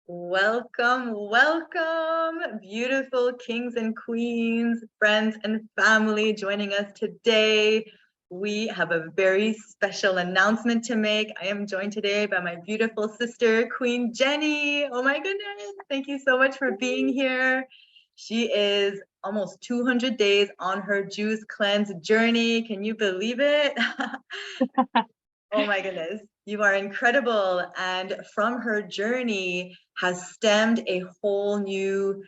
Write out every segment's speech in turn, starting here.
Welcome, welcome, beautiful kings and queens, friends and family joining us today. We have a very special announcement to make. I am joined today by my beautiful sister, Queen Jennie. Oh my goodness, thank you so much for being here. She is almost 200 days on her juice cleanse journey. Can you believe it? Oh my goodness, you are incredible. And from her journey has stemmed a whole new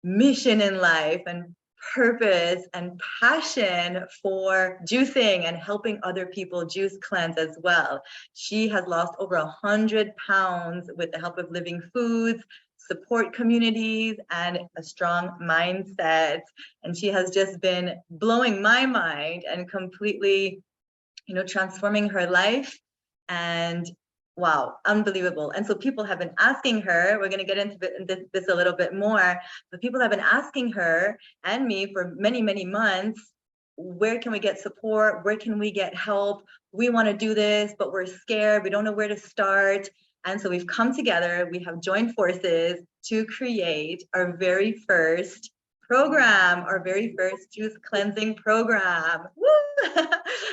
mission in life and purpose and passion for juicing and helping other people juice cleanse as well. She has lost over 100 pounds with the help of living foods, support communities, and a strong mindset. And she has just been blowing my mind and completely transforming her life. And wow, unbelievable. And so people have been asking her, we're going to get into this a little bit more, but people have been asking her and me for many, many months, where can we get support? Where can we get help? We want to do this, but we're scared. We don't know where to start. And so we've come together, we have joined forces to create our very first program, our very first juice cleansing program. Woo!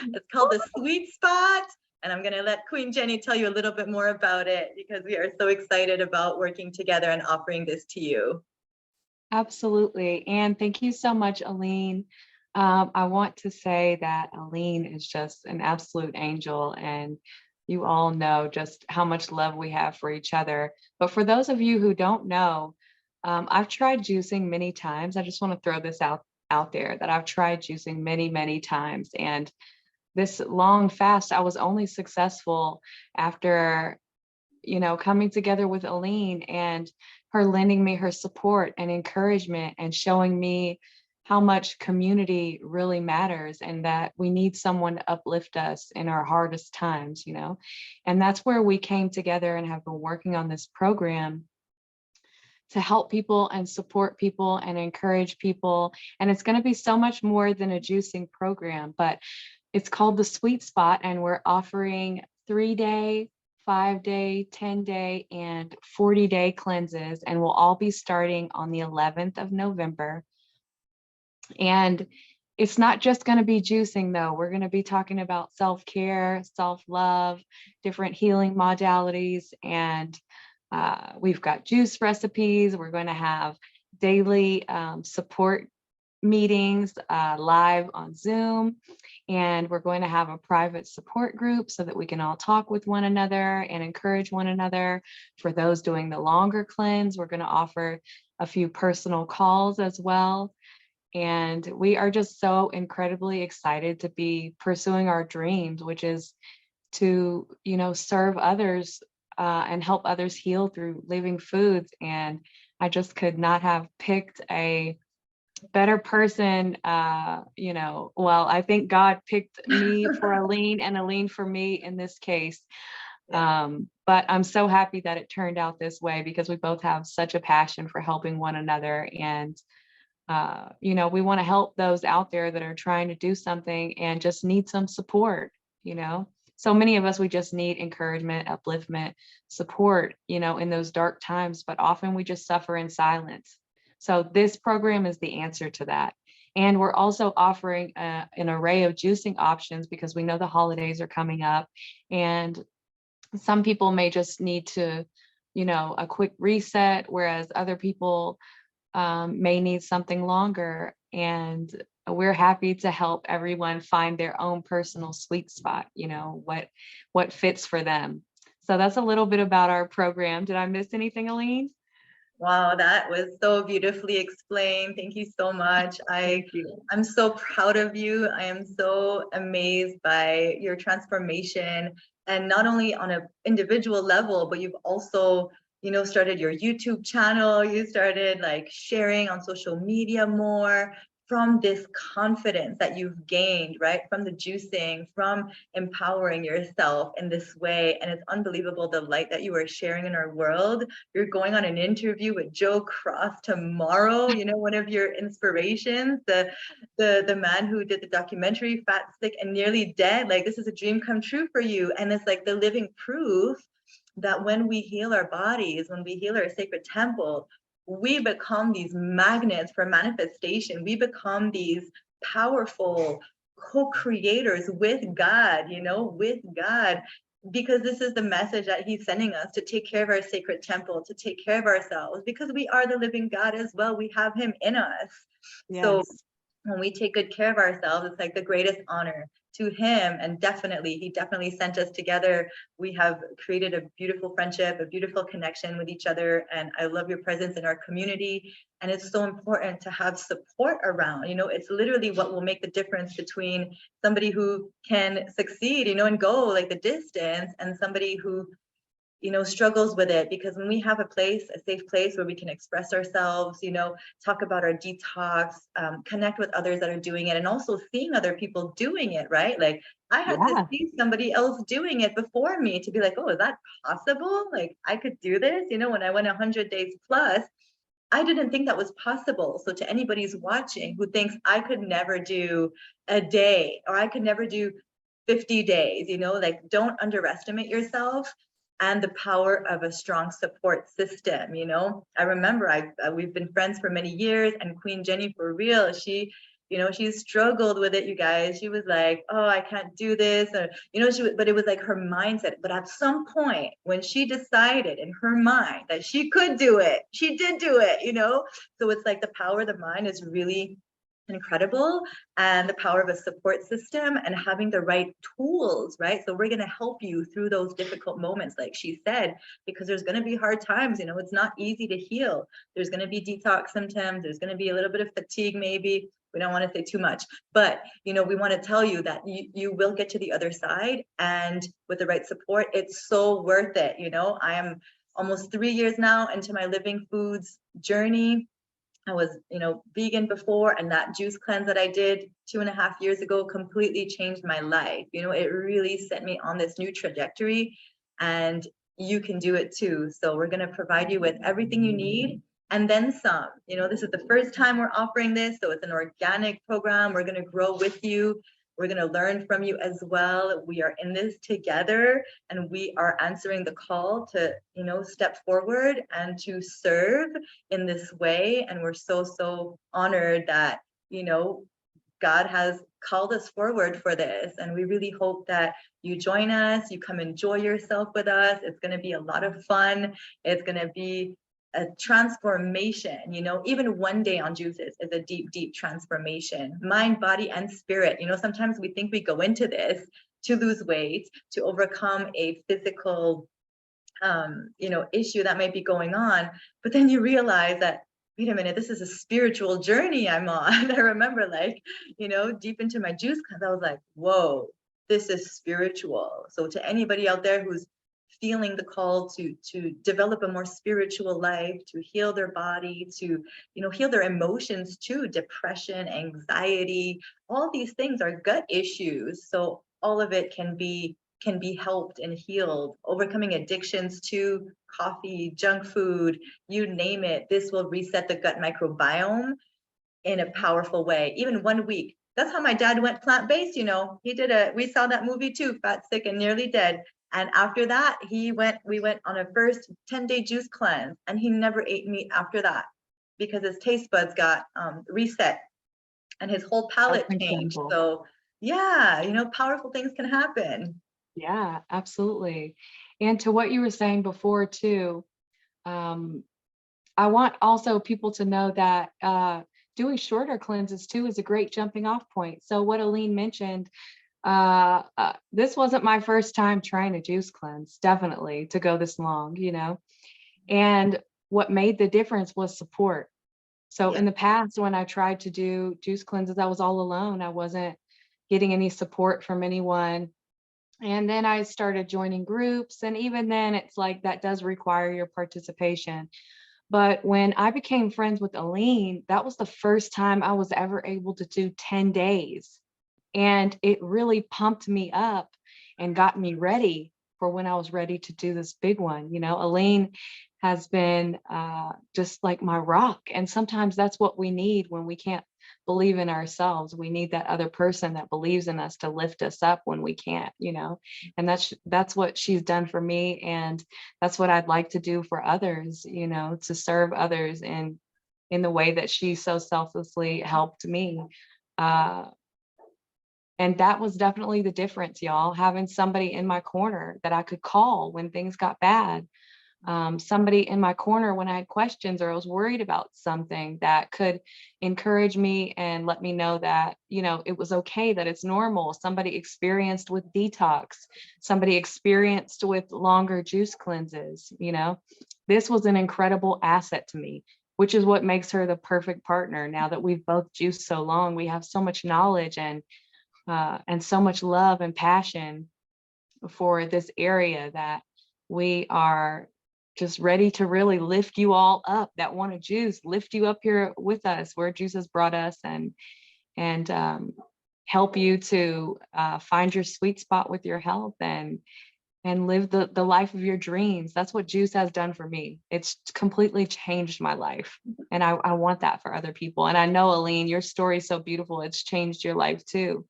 It's called the Sweet Spot. And I'm going to let Queen Jennie tell you a little bit more about it because we are so excited about working together and offering this to you. Absolutely. And thank you so much, Aline. I want to say that Aline is just an absolute angel, and you all know just how much love we have for each other. But for those of you who don't know, I've tried juicing many times. I just want to throw this out there that I've tried juicing many, many times. And this long fast, I was only successful after coming together with Aline and her lending me her support and encouragement and showing me how much community really matters and that we need someone to uplift us in our hardest times. And that's where we came together and have been working on this program to help people and support people and encourage people. And it's going to be so much more than a juicing program, but it's called the Sweet Spot, and we're offering 3-day, 5-day, 10-day, and 40-day cleanses, and we'll all be starting on the 11th of November. And it's not just going to be juicing, though. We're going to be talking about self-care, self-love, different healing modalities, and we've got juice recipes. We're going to have daily support meetings live on Zoom, and we're going to have a private support group so that we can all talk with one another and encourage one another. For those doing the longer cleanse, we're going to offer a few personal calls as well. And we are just so incredibly excited to be pursuing our dreams, which is to, serve others and help others heal through living foods. And I just could not have picked a better person. Well, I think God picked me for Aline and Aline for me in this case. But I'm so happy that it turned out this way because we both have such a passion for helping one another. And, we want to help those out there that are trying to do something and just need some support. So many of us, we just need encouragement, upliftment, support, in those dark times, but often we just suffer in silence. So this program is the answer to that. And we're also offering an array of juicing options because we know the holidays are coming up, and some people may just need to, a quick reset, whereas other people may need something longer. And we're happy to help everyone find their own personal sweet spot, what fits for them. So that's a little bit about our program. Did I miss anything, Aline? Wow, that was so beautifully explained. Thank you so much. I'm so proud of you. I am so amazed by your transformation, and not only on an individual level, but you've also, started your YouTube channel. You started like sharing on social media more from this confidence that you've gained, right? From the juicing, from empowering yourself in this way. And it's unbelievable the light that you are sharing in our world. You're going on an interview with Joe Cross tomorrow, one of your inspirations, the man who did the documentary Fat, Sick, and Nearly Dead. Like, this is a dream come true for you. And it's like the living proof that when we heal our bodies, when we heal our sacred temple, we become these magnets for manifestation. We become these powerful co-creators with God, with God, because this is the message that he's sending us, to take care of our sacred temple, to take care of ourselves, because we are the living God as well. We have him in us. So Yes. when we take good care of ourselves, it's like the greatest honor to him. And he definitely sent us together. We have created a beautiful friendship, a beautiful connection with each other. And I love your presence in our community. And it's so important to have support around. It's literally what will make the difference between somebody who can succeed, and go like the distance, and somebody who struggles with it. Because when we have a safe place where we can express ourselves, talk about our detox, connect with others that are doing it, and also seeing other people doing it, right? Like, I had to Yeah. see somebody else doing it before me to be like, oh, is that possible? Like, I could do this. When I went 100 days plus, I didn't think that was possible. So to anybody who's watching who thinks I could never do a day, or I could never do 50 days, like, don't underestimate yourself and the power of a strong support system. I remember we've been friends for many years, and Queen Jennie, for real, she struggled with it, you guys. She was like, oh, I can't do this. Or, but it was like her mindset. But at some point, when she decided in her mind that she could do it, she did do it, So it's like the power of the mind is really incredible, and the power of a support system and having the right tools, right? So we're going to help you through those difficult moments, like she said, because there's going to be hard times. It's not easy to heal. There's going to be detox symptoms. There's going to be a little bit of fatigue, maybe. We don't want to say too much, but we want to tell you that you will get to the other side, and with the right support, it's so worth it. I am almost 3 years now into my living foods journey. I was, vegan before, and that juice cleanse that I did 2.5 years ago completely changed my life. It really set me on this new trajectory, and you can do it too. So we're going to provide you with everything you need and then some. This is the first time we're offering this, so it's an organic program. We're going to grow with you. We're going to learn from you as well. We are in this together, and we are answering the call to, step forward and to serve in this way. And we're so, so honored that, God has called us forward for this. And we really hope that you join us, you come enjoy yourself with us. It's going to be a lot of fun. It's going to be a transformation. Even one day on juices is a deep, deep transformation, mind, body, and spirit. Sometimes we think we go into this to lose weight, to overcome a physical issue that might be going on, but then you realize that, wait a minute, this is a spiritual journey I'm on. I remember, deep into my juice cleanse, I was like, whoa, this is spiritual. So to anybody out there who's feeling the call to develop a more spiritual life, to heal their body, to heal their emotions too, depression, anxiety, all these things are gut issues. So all of it can be helped and healed. Overcoming addictions to coffee, junk food, you name it. This will reset the gut microbiome in a powerful way. Even 1 week. That's how my dad went plant-based. We saw that movie too, Fat, Sick, and Nearly Dead. And after that, we went on a first 10-day juice cleanse, and he never ate meat after that because his taste buds got reset and his whole palate That's changed. incredible. So yeah, powerful things can happen. Yeah, absolutely. And to what you were saying before too, I want also people to know that doing shorter cleanses too is a great jumping off point. So what Aline mentioned, this wasn't my first time trying a juice cleanse, definitely, to go this long, and what made the difference was support. So Yeah. in the past, when I tried to do juice cleanses, I was all alone. I wasn't getting any support from anyone. And then I started joining groups. And even then, it's like that does require your participation. But when I became friends with Aline, that was the first time I was ever able to do 10 days. And it really pumped me up and got me ready for when I was ready to do this big one. Aline has been just like my rock. And sometimes that's what we need when we can't believe in ourselves. We need that other person that believes in us to lift us up when we can't, and that's what she's done for me. And that's what I'd like to do for others, to serve others in the way that she so selflessly helped me. And that was definitely the difference, y'all, having somebody in my corner that I could call when things got bad. Somebody in my corner when I had questions or I was worried about something that could encourage me and let me know that, it was okay, that it's normal. Somebody experienced with detox, somebody experienced with longer juice cleanses, this was an incredible asset to me, which is what makes her the perfect partner. Now that we've both juiced so long, we have so much knowledge and so much love and passion for this area that we are just ready to really lift you all up that want to juice, lift you up here with us where juice has brought us, and help you to find your sweet spot with your health and live the life of your dreams. That's what juice has done for me. It's completely changed my life. And I want that for other people. And I know, Aline, your story is so beautiful. It's changed your life too.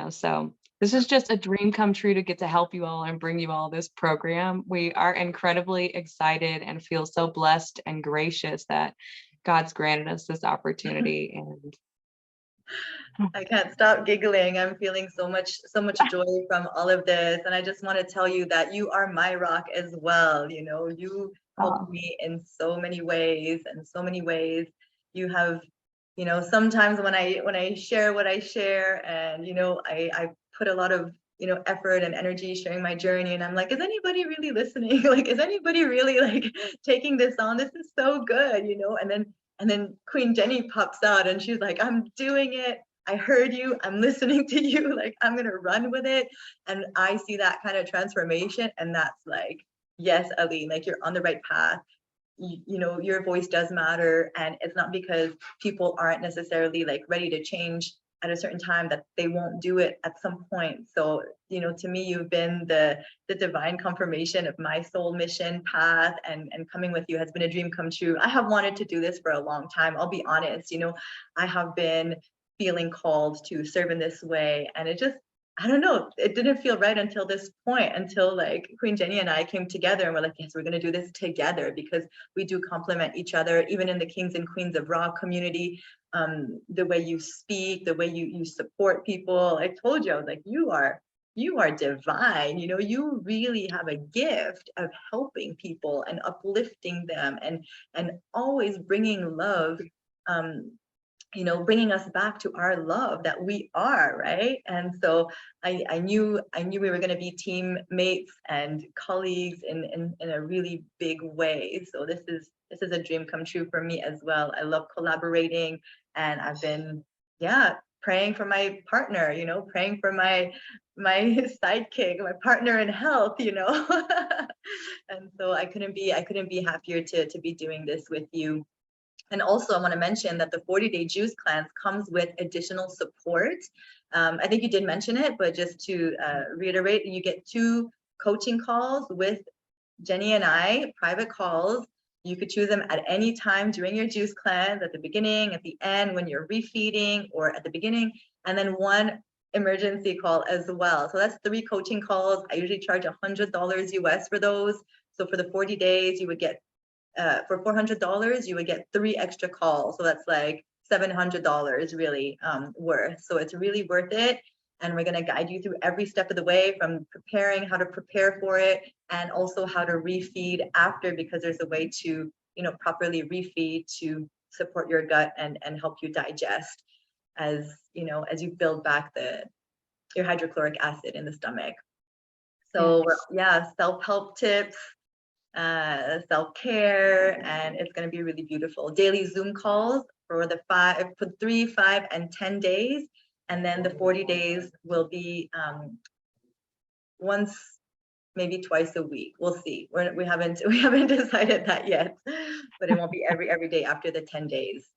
So this is just a dream come true to get to help you all and bring you all this program. We are incredibly excited and feel so blessed and gracious that God's granted us this opportunity. And I can't stop giggling. I'm feeling so much joy from all of this. And I just want to tell you that you are my rock as well. You helped me in so many ways, You have, sometimes when I share what I share, and, I put a lot of, effort and energy sharing my journey. And I'm like, is anybody really listening? Like, is anybody really like taking this on? This is so good, And then Queen Jennie pops out and she's like, I'm doing it. I heard you. I'm listening to you. Like, I'm going to run with it. And I see that kind of transformation. And that's like, yes, Aline, like you're on the right path. Your voice does matter. And it's not because people aren't necessarily like ready to change at a certain time that they won't do it at some point. So, to me, you've been the divine confirmation of my soul mission path, and coming with you has been a dream come true. I have wanted to do this for a long time. I'll be honest, I have been feeling called to serve in this way. And it just, I don't know, it didn't feel right until this point, until like Queen Jennie and I came together and we're like, yes, we're going to do this together because we do complement each other, even in the Kings and Queens of Raw community. The way you speak, the way you support people. I told you, I was like, you are divine. You really have a gift of helping people and uplifting them and always bringing love, bringing us back to our love that we are, right? And so I knew we were going to be teammates and colleagues in a really big way. So this is a dream come true for me as well. I love collaborating, and I've been, praying for my partner, praying for my sidekick, my partner in health, And so I couldn't be happier to be doing this with you. And also, I want to mention that the 40-day juice cleanse comes with additional support. I think you did mention it, but just to reiterate, you get 2 coaching calls with Jennie and I, private calls. You could choose them at any time during your juice cleanse, at the beginning, at the end, when you're refeeding, or at the beginning, and then 1 emergency call as well. So that's 3 coaching calls. I usually charge $100 US for those. So for the 40 days, you would get for $400, you would get 3 extra calls. So that's like $700 really worth. So it's really worth it. And we're going to guide you through every step of the way, from preparing, how to prepare for it, and also how to refeed after, because there's a way to, properly refeed to support your gut and help you digest as you build back your hydrochloric acid in the stomach. So yes. Self-help tips, self-care, and it's going to be really beautiful. Daily Zoom calls for 3, 5, and 10 days, and then the 40 days will be once, maybe twice a week. We'll see. We haven't decided that yet, but it won't be every day after the 10 days.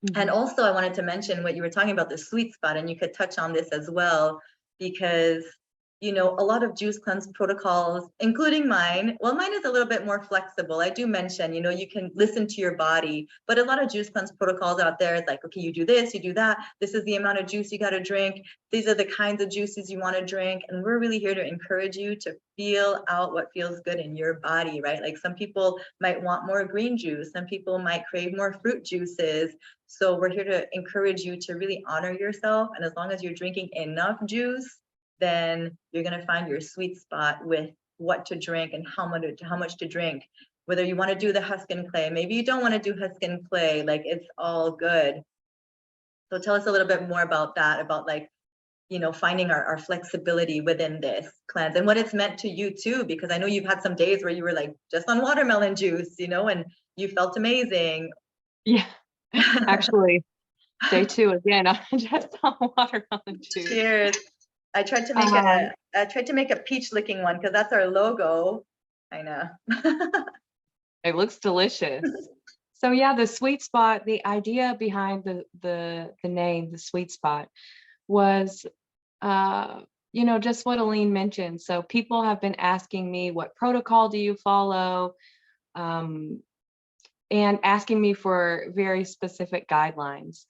Mm-hmm. And also, I wanted to mention what you were talking about, the sweet spot, and you could touch on this as well, because a lot of juice cleanse protocols, including mine. Well, mine is a little bit more flexible. I do mention, you can listen to your body, but a lot of juice cleanse protocols out there is like, okay, you do this, you do that. This is the amount of juice you got to drink. These are the kinds of juices you want to drink. And we're really here to encourage you to feel out what feels good in your body, right? Like some people might want more green juice. Some people might crave more fruit juices. So we're here to encourage you to really honor yourself. And as long as you're drinking enough juice, then you're going to find your sweet spot with what to drink and how much to drink. Whether you want to do the husk and clay, maybe you don't want to do husk and clay, like it's all good. So tell us a little bit more about that, about like, finding our flexibility within this cleanse and what it's meant to you too, because I know you've had some days where you were like just on watermelon juice, and you felt amazing. Yeah, actually, day 2 again, I'm just on watermelon juice. Cheers. I tried to make a peach licking one because that's our logo. I know. It looks delicious. So yeah, the sweet spot, the idea behind the name, the sweet spot, was just what Aline mentioned. So people have been asking me, what protocol do you follow? And asking me for very specific guidelines.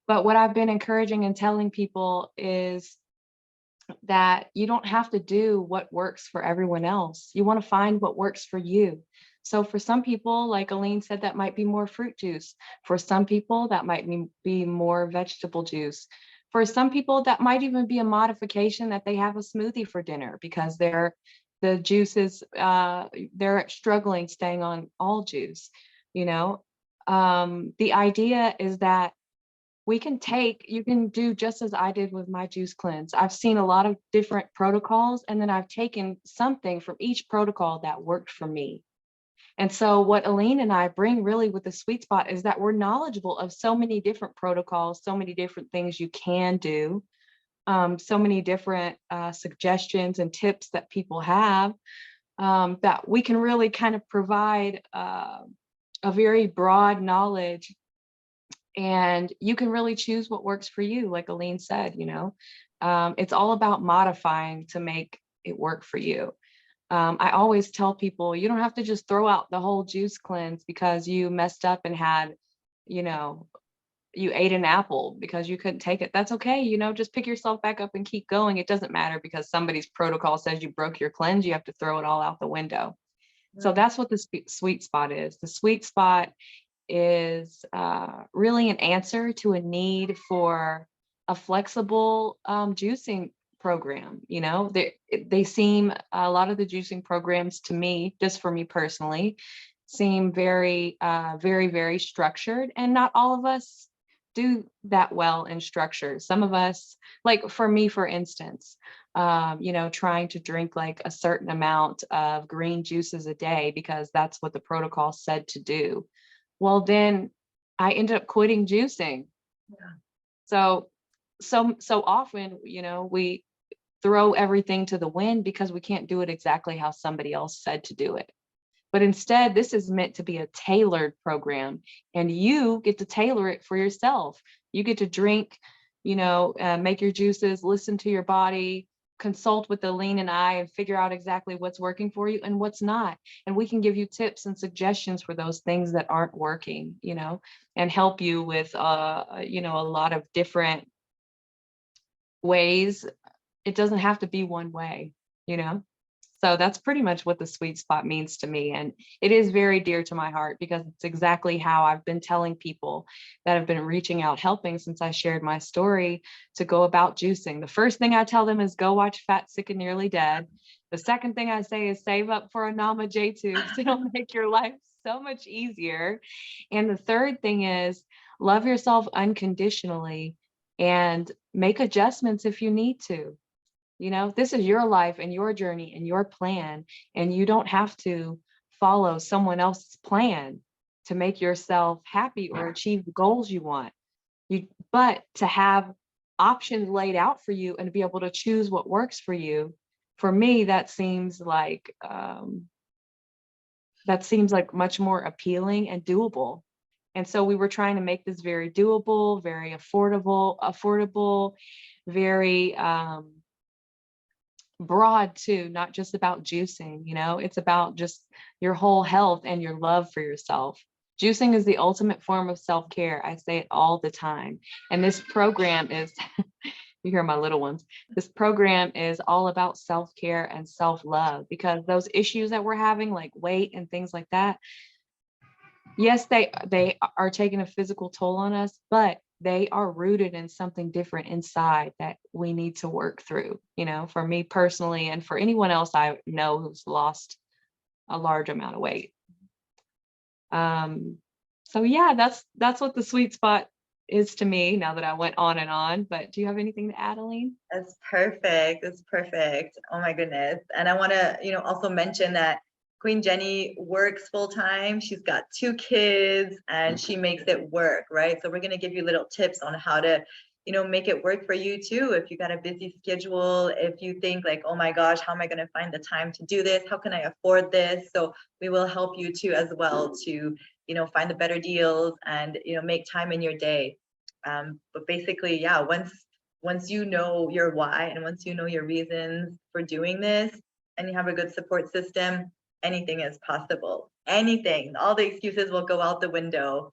But what I've been encouraging and telling people is that you don't have to do what works for everyone else. You want to find what works for you. So for some people, like Aline said, that might be more fruit juice. For some people, that might be more vegetable juice. For some people, that might even be a modification that they have a smoothie for dinner because the juices, they're struggling staying on all juice. The idea is that you can do just as I did with my juice cleanse. I've seen a lot of different protocols, and then I've taken something from each protocol that worked for me. And so what Aline and I bring really with the sweet spot is that we're knowledgeable of so many different protocols, so many different things you can do, so many different suggestions and tips that people have, that we can really kind of provide a very broad knowledge, and you can really choose what works for you. Like Aline said, it's all about modifying to make it work for you. I always tell people, you don't have to just throw out the whole juice cleanse because you messed up and had, you ate an apple because you couldn't take it. That's okay. Just pick yourself back up and keep going. It doesn't matter because somebody's protocol says you broke your cleanse. You have to throw it all out the window. So that's what the sweet spot is. The sweet spot is really an answer to a need for a flexible juicing program. They seem, a lot of the juicing programs to me, just for me personally, seem very, very, very structured, and not all of us do that well in structure. Some of us, like for me, for instance, trying to drink like a certain amount of green juices a day because that's what the protocol said to do. Well, then I ended up quitting juicing. Yeah. So often, we throw everything to the wind because we can't do it exactly how somebody else said to do it. But instead, this is meant to be a tailored program, and you get to tailor it for yourself. You get to drink, make your juices, listen to your body, consult with Aline and I, and figure out exactly what's working for you and what's not. And we can give you tips and suggestions for those things that aren't working, and help you with, a lot of different ways. It doesn't have to be one way, So that's pretty much what the sweet spot means to me. And it is very dear to my heart because it's exactly how I've been telling people that have been reaching out, helping since I shared my story, to go about juicing. The first thing I tell them is go watch Fat, Sick, and Nearly Dead. The second thing I say is save up for a Nama J tubes. It'll make your life so much easier. And the third thing is love yourself unconditionally and make adjustments if you need to. This is your life and your journey and your plan, and you don't have to follow someone else's plan to make yourself happy or achieve the goals you want. But to have options laid out for you and to be able to choose what works for you, for me, that seems like much more appealing and doable. And so we were trying to make this very doable, very affordable, very broad too, not just about juicing, you know, it's about just your whole health and your love for yourself. Juicing is the ultimate form of self-care. I say it all the time. And this program is, you hear my little ones, this program is all about self-care and self-love, because those issues that we're having, like weight and things like that, yes, they are taking a physical toll on us, but they are rooted in something different inside that we need to work through, you know, for me personally, and for anyone else I know who's lost a large amount of weight. So yeah, that's what the sweet spot is to me, now that I went on and on. But do you have anything to add, Aline? That's perfect. That's perfect. Oh my goodness. And I want to, also mention that Queen Jennie works full time. She's got 2 kids and she makes it work, right? So we're going to give you little tips on how to, make it work for you too. If you got a busy schedule, if you think like, oh my gosh, how am I going to find the time to do this? How can I afford this? So we will help you too as well to, find the better deals and, make time in your day. But basically, yeah, once you know your why and once you know your reasons for doing this and you have a good support system, anything is possible. Anything, all the excuses will go out the window.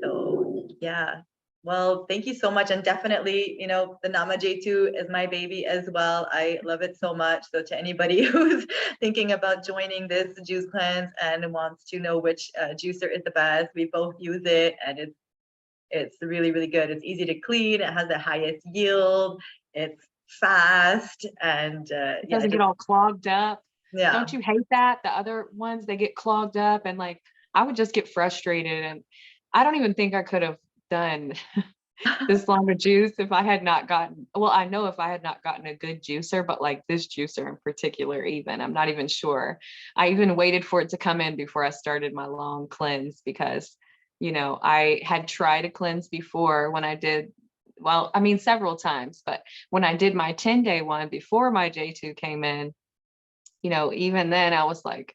So yeah, well, thank you so much. And definitely, the Nama J2 is my baby as well. I love it so much. So to anybody who's thinking about joining this juice cleanse and wants to know which juicer is the best, we both use it and it's really, really good. It's easy to clean. It has the highest yield. It's fast and It doesn't get all clogged up. yeah. Don't you hate that? The other ones, they get clogged up, and like I would just get frustrated, and I don't even think I could have done this long of juice if I had not gotten, well, I know if I had not gotten a good juicer, but like this juicer in particular, even, I'm not even sure. I even waited for it to come in before I started my long cleanse, because, I had tried a cleanse before when I did, well, I mean, several times, but when I did my 10-day one before my J2 came in, even then I was like,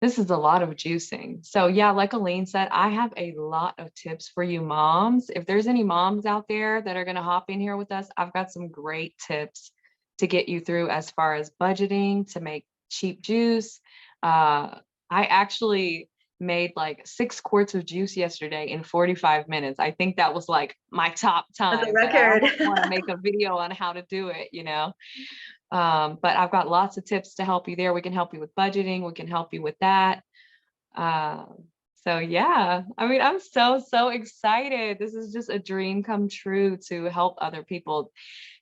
this is a lot of juicing. So yeah, like Aline said, I have a lot of tips for you moms. If there's any moms out there that are going to hop in here with us, I've got some great tips to get you through as far as budgeting to make cheap juice. I actually made like 6 quarts of juice yesterday in 45 minutes. I think that was like my top That's a time, but I record. almost want to make a video on how to do it, but I've got lots of tips to help you there. We can help you with budgeting. We can help you with that. So yeah, I mean, I'm so excited. This is just a dream come true to help other people.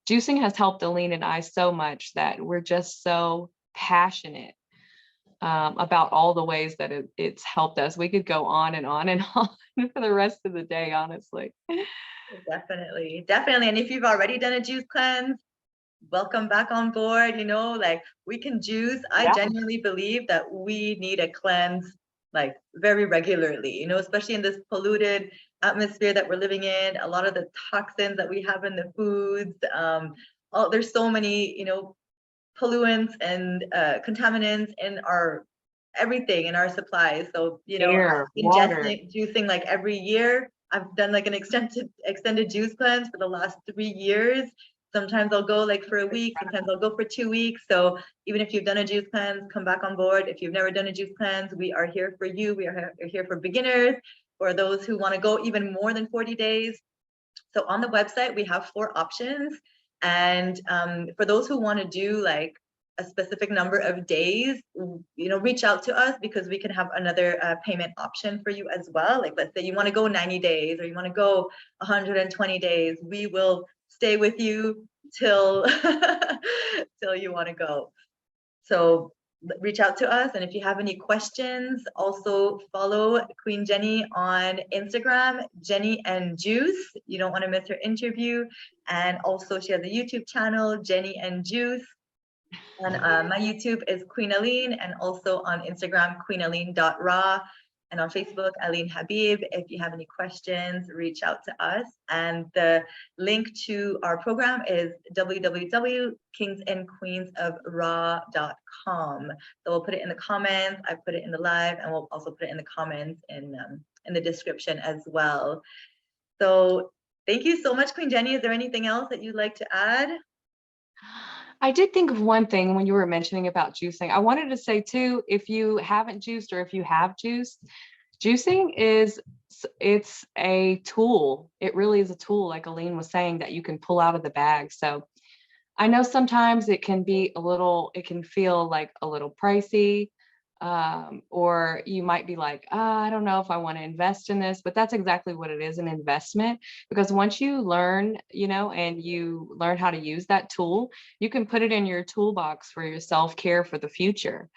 Juicing has helped Aline and I so much that we're just so passionate about all the ways that it's helped us. We could go on and on and on for the rest of the day, honestly. Definitely. And if you've already done a juice cleanse, welcome back on board. Like we can juice. I genuinely believe that we need a cleanse like very regularly, especially in this polluted atmosphere that we're living in. A lot of the toxins that we have in the foods, there's so many, pollutants and contaminants in our everything in our supplies. So, Air, water. juicing like every year. I've done like an extended juice cleanse for the last 3 years. Sometimes I'll go like for a week, sometimes I'll go for 2 weeks. So even if you've done a juice cleanse, come back on board. If you've never done a juice cleanse, we are here for you. We are here for beginners, for those who want to go even more than 40 days. So on the website, we have 4 options. And for those who want to do like a specific number of days, reach out to us because we can have another payment option for you as well. Like let's say you want to go 90 days or you want to go 120 days, we will stay with you till till you want to go. So reach out to us. And if you have any questions, also follow Queen Jennie on Instagram, Jennie and Juice. You don't want to miss her interview. And also she has a YouTube channel, Jennie and Juice. And my YouTube is Queen Aline, and also on Instagram, queenaline.raw, and on Facebook, Aline Habib. If you have any questions, reach out to us. And the link to our program is www.kingsandqueensofraw.com. So we'll put it in the comments. I put it in the live, and we'll also put it in the comments in the description as well. So thank you so much, Queen Jennie. Is there anything else that you'd like to add? I did think of one thing when you were mentioning about juicing. I wanted to say too, if you haven't juiced or if you have juiced, juicing it's a tool. It really is a tool, like Aline was saying, that you can pull out of the bag. So I know sometimes it can feel like a little pricey, or you might be like, I don't know if I want to invest in this, but that's exactly what it is, an investment. Because once you learn, and you learn how to use that tool, you can put it in your toolbox for your self-care for the future.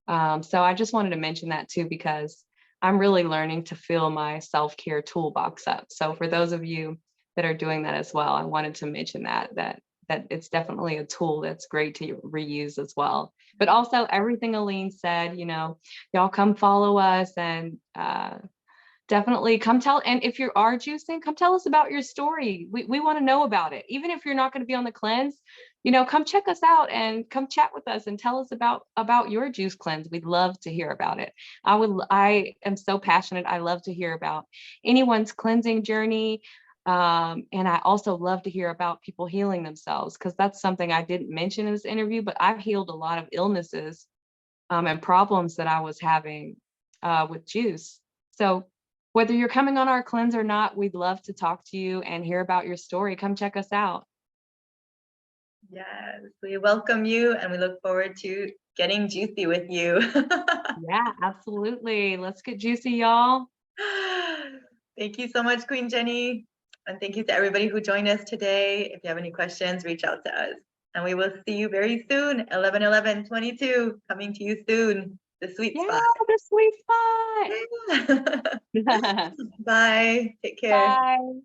So I just wanted to mention that too, because I'm really learning to fill my self-care toolbox up. So for those of you that are doing that as well, I wanted to mention that it's definitely a tool that's great to reuse as well. But also everything Aline said, y'all come follow us, and definitely come tell. And if you are juicing, come tell us about your story. We want to know about it. Even if you're not going to be on the cleanse, come check us out and come chat with us and tell us about your juice cleanse. We'd love to hear about it. I am so passionate. I love to hear about anyone's cleansing journey. And I also love to hear about people healing themselves, because that's something I didn't mention in this interview, but I've healed a lot of illnesses and problems that I was having with juice. So whether you're coming on our cleanse or not, we'd love to talk to you and hear about your story. Come check us out. Yes, we welcome you and we look forward to getting juicy with you. Yeah, absolutely. Let's get juicy, y'all. Thank you so much, Queen Jennie. And thank you to everybody who joined us today. If you have any questions, reach out to us. And we will see you very soon. 11/11/22 coming to you soon. The sweet Yeah, spot. the sweet spot. Bye. Take care. Bye.